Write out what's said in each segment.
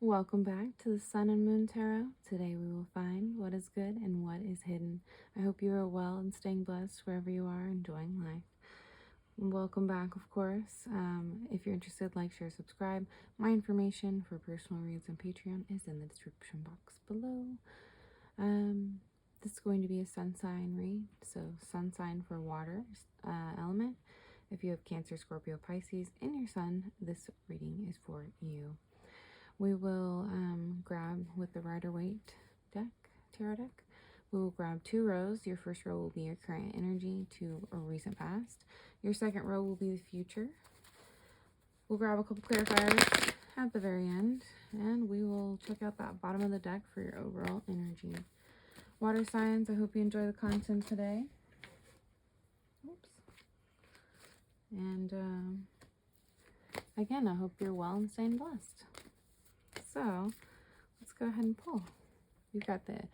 Welcome back to the Sun and Moon Tarot. Today we will find what is good and what is hidden. I hope you are well and staying blessed wherever you are enjoying life. Welcome back, of course. If you're interested, like, share, subscribe. My information for personal reads and Patreon is in the description box below. This is going to be a sun sign read. So sun sign for water element. If you have Cancer, Scorpio, Pisces in your sun, this reading is for you. We will grab with the Rider-Waite tarot deck. We will grab 2 rows. Your first row will be your current energy to a recent past. Your second row will be the future. We'll grab a couple clarifiers at the very end, and we will check out that bottom of the deck for your overall energy. Water signs, I hope you enjoy the content today. Oops. And again, I hope you're well and staying blessed. So let's go ahead and pull. We've got the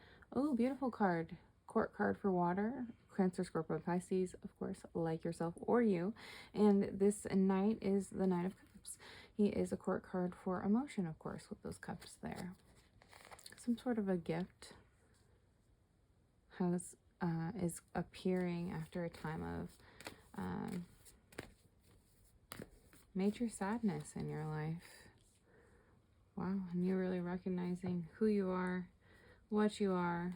beautiful card, court card for water, Cancer, Scorpio, Pisces, of course, like yourself or you. And this knight is the Knight of Cups. He is a court card for emotion, of course, with those cups there. Some sort of a gift is appearing after a time of major sadness in your life. Wow, and you're really recognizing who you are, what you are,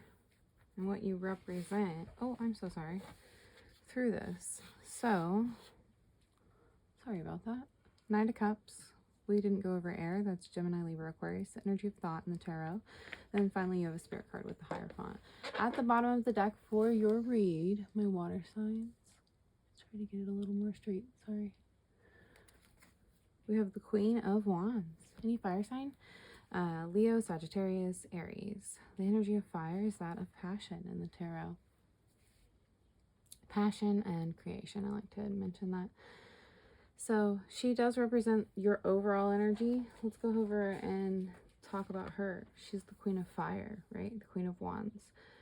and what you represent. Oh, I'm so sorry. Through this. So, sorry about that. Knight of Cups. We didn't go over air. That's Gemini, Libra, Aquarius. Energy of thought in the tarot. Then finally you have a spirit card with the Hierophant. At the bottom of the deck for your read, my water signs. Let's try to get it a little more straight. Sorry. We have the Queen of Wands. Any fire sign? Leo, Sagittarius, Aries. The energy of fire is that of passion in the tarot. Passion and creation. I like to mention that. So she does represent your overall energy. Let's go over and talk about her. She's the Queen of Fire, right? The Queen of Wands.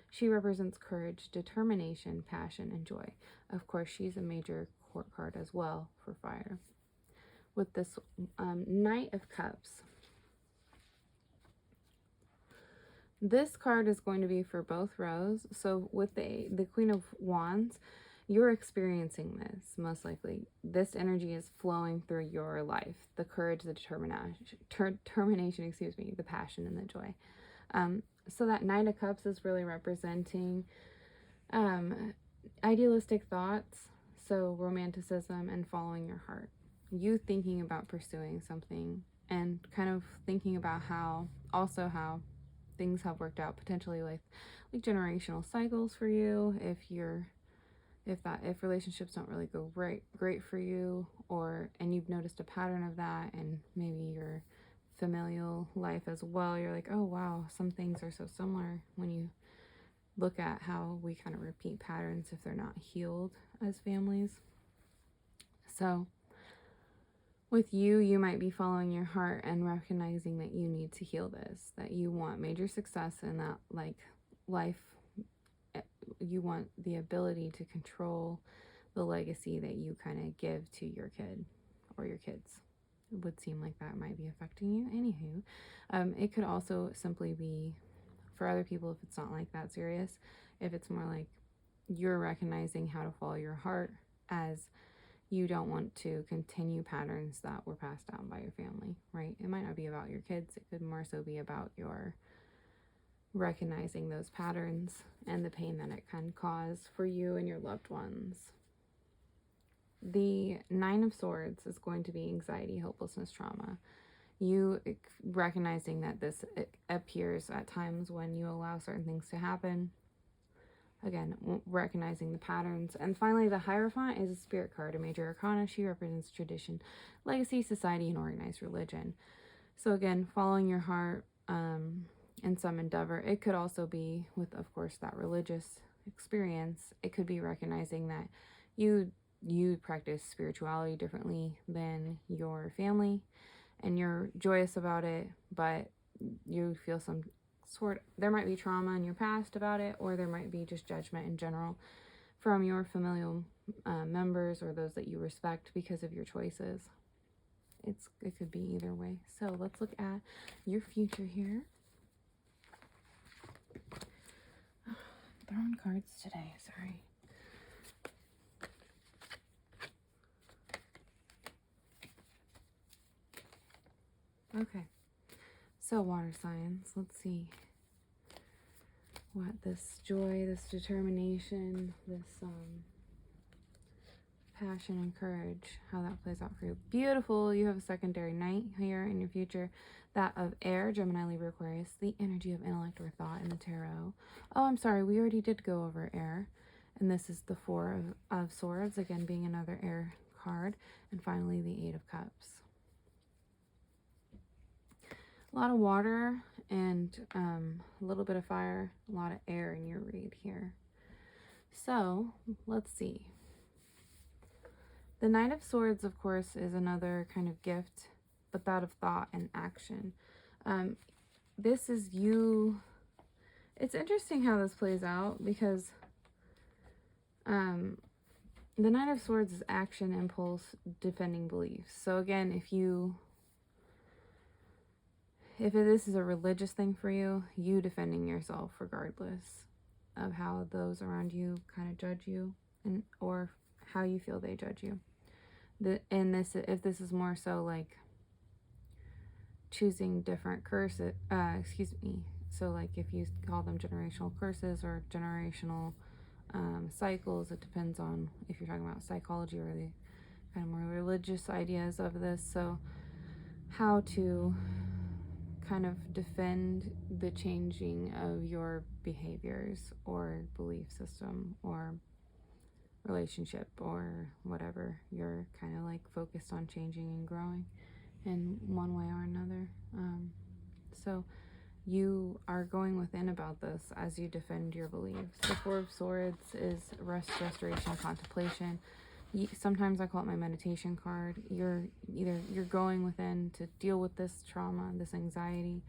She represents courage, determination, passion, and joy. Of course, she's a major court card as well for fire. With this Knight of Cups, this card is going to be for both rows. So with the Queen of Wands, you're experiencing this, most likely. This energy is flowing through your life. The courage, the determination, excuse me, the passion and the joy. So that Knight of Cups is really representing idealistic thoughts, so romanticism and following your heart. You thinking about pursuing something and kind of thinking about how things have worked out potentially like generational cycles for you, if relationships don't really go great for you, and you've noticed a pattern of that, and maybe your familial life as well, you're like, oh wow, some things are so similar when you look at how we kind of repeat patterns if they're not healed as families. So with you might be following your heart and recognizing that you need to heal this, that you want major success in that life. You want the ability to control the legacy that you kind of give to your kid or your kids. It would seem like that might be affecting you. Anywho, it could also simply be for other people if it's not like that serious. If it's more like you're recognizing how to follow your heart, as you don't want to continue patterns that were passed down by your family, right? It might not be about your kids. It could more so be about your recognizing those patterns and the pain that it can cause for you and your loved ones. The Nine of Swords is going to be anxiety, hopelessness, trauma. You recognizing that this appears at times when you allow certain things to happen. Again, recognizing the patterns. And finally, the Hierophant is a spirit card, a major arcana. She represents tradition, legacy, society, and organized religion. So again, following your heart in some endeavor. It could also be with, of course, that religious experience. It could be recognizing that you practice spirituality differently than your family, and you're joyous about it, but you feel there might be trauma in your past about it, or there might be just judgment in general from your familial members or those that you respect because of your choices. it could be either way. So let's look at your future here. Throwing cards today, sorry. Okay, so water signs, let's see what this joy, this determination, this passion and courage, how that plays out for you. Beautiful. You have a secondary night here in your future, that of air, Gemini, Libra, Aquarius, the energy of intellect or thought in the tarot. Oh, I'm sorry, we already did go over air, and this is the Four of Swords, again being another air card, and finally the Eight of Cups. A lot of water and a little bit of fire, a lot of air in your read here. So let's see. The Knight of Swords, of course, is another kind of gift, but that of thought and action. This is you. It's interesting how this plays out, because the Knight of Swords is action, impulse, defending beliefs. So again, if this is a religious thing for you, you defending yourself regardless of how those around you kind of judge you, and or how you feel they judge you. If this is more so like choosing different curses, so like if you call them generational curses or generational cycles, it depends on if you're talking about psychology or the kind of more religious ideas of this. So how to kind of defend the changing of your behaviors or belief system or relationship or whatever you're kind of like focused on changing and growing in one way or another. So you are going within about this as you defend your beliefs. The Four of Swords is restoration, contemplation. Sometimes I call it my meditation card. You're going within to deal with this trauma, this anxiety,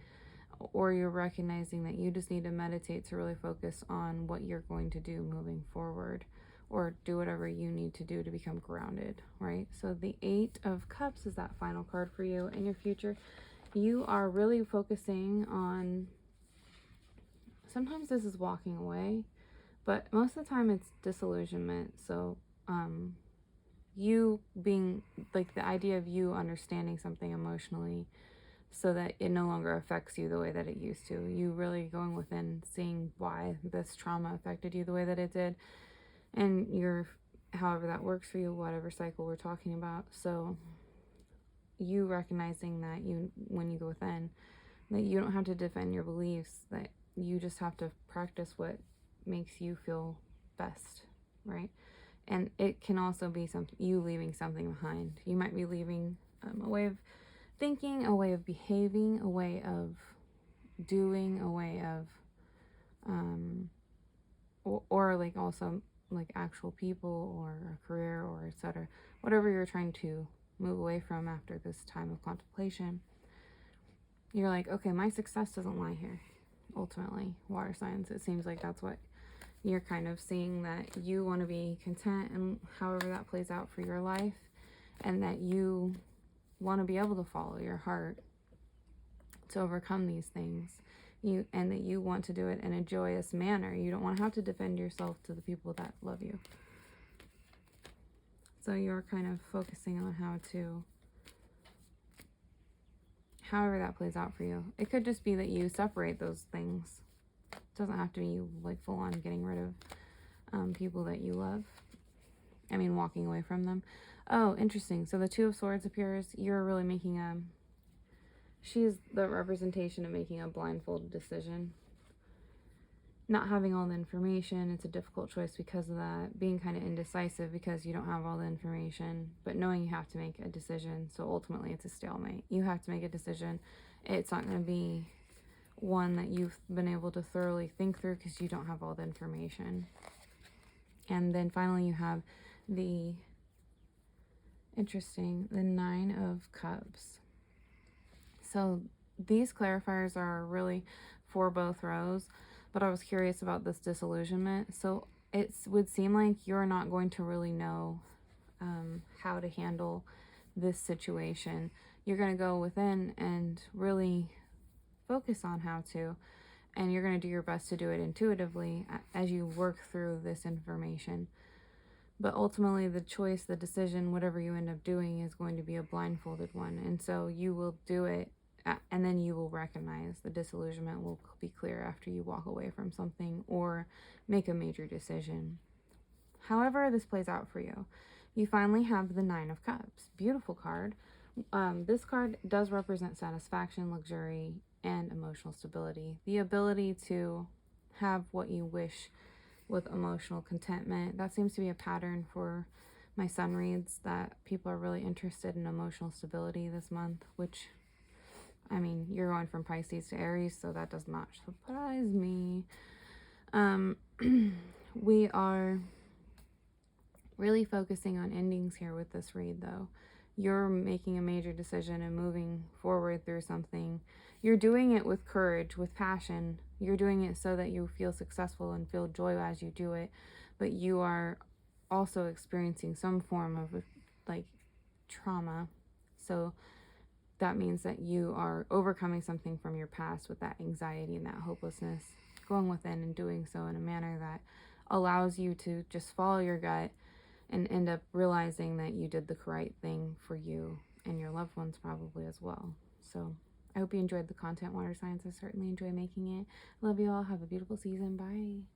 or you're recognizing that you just need to meditate to really focus on what you're going to do moving forward, or do whatever you need to do to become grounded, right? So the Eight of Cups is that final card for you in your future. You are really focusing on, sometimes this is walking away, but most of the time it's disillusionment. So you being like the idea of you understanding something emotionally so that it no longer affects you the way that it used to. You really going within, seeing why this trauma affected you the way that it did, and however that works for you, whatever cycle we're talking about. So you recognizing that when you go within, that you don't have to defend your beliefs, that you just have to practice what makes you feel best, right? And it can also be you leaving something behind. You might be leaving a way of thinking, a way of behaving, a way of doing, a way of or like also like actual people or a career or etc. Whatever you're trying to move away from after this time of contemplation, you're like, okay, my success doesn't lie here. Ultimately, water signs, it seems like that's what you're kind of seeing, that you want to be content and however that plays out for your life, and that you want to be able to follow your heart to overcome these things, and that you want to do it in a joyous manner. You don't want to have to defend yourself to the people that love you. So you're kind of focusing on however that plays out for you. It could just be that you separate those things. It doesn't have to be you like full on getting rid of people that you love. I mean, walking away from them. Oh, interesting. So the Two of Swords appears. You're really making she's the representation of making a blindfolded decision. Not having all the information, it's a difficult choice because of that. Being kind of indecisive because you don't have all the information, but knowing you have to make a decision. So ultimately it's a stalemate. You have to make a decision. It's not going to be one that you've been able to thoroughly think through because you don't have all the information. And then finally you have the Nine of Cups. So these clarifiers are really for both rows, but I was curious about this disillusionment. So it would seem like you're not going to really know how to handle this situation. you're going to go within and really focus on how to, and you're going to do your best to do it intuitively as you work through this information. But ultimately, the choice, the decision, whatever you end up doing is going to be a blindfolded one. And so you will do it, and then you will recognize the disillusionment will be clear after you walk away from something or make a major decision. However this plays out for you, you finally have the Nine of Cups. Beautiful card. This card does represent satisfaction, luxury, and emotional stability. The ability to have what you wish with emotional contentment. That seems to be a pattern for my sun reads, that people are really interested in emotional stability this month, which, I mean, you're going from Pisces to Aries, so that does not surprise me. We are really focusing on endings here with this read, though. You're making a major decision and moving forward through something. You're doing it with courage, with passion. You're doing it so that you feel successful and feel joy as you do it. But you are also experiencing some form of like trauma. So that means that you are overcoming something from your past with that anxiety and that hopelessness, going within and doing so in a manner that allows you to just follow your gut and end up realizing that you did the right thing for you and your loved ones probably as well. So I hope you enjoyed the content, water signs. I certainly enjoy making it. Love you all. Have a beautiful season. Bye.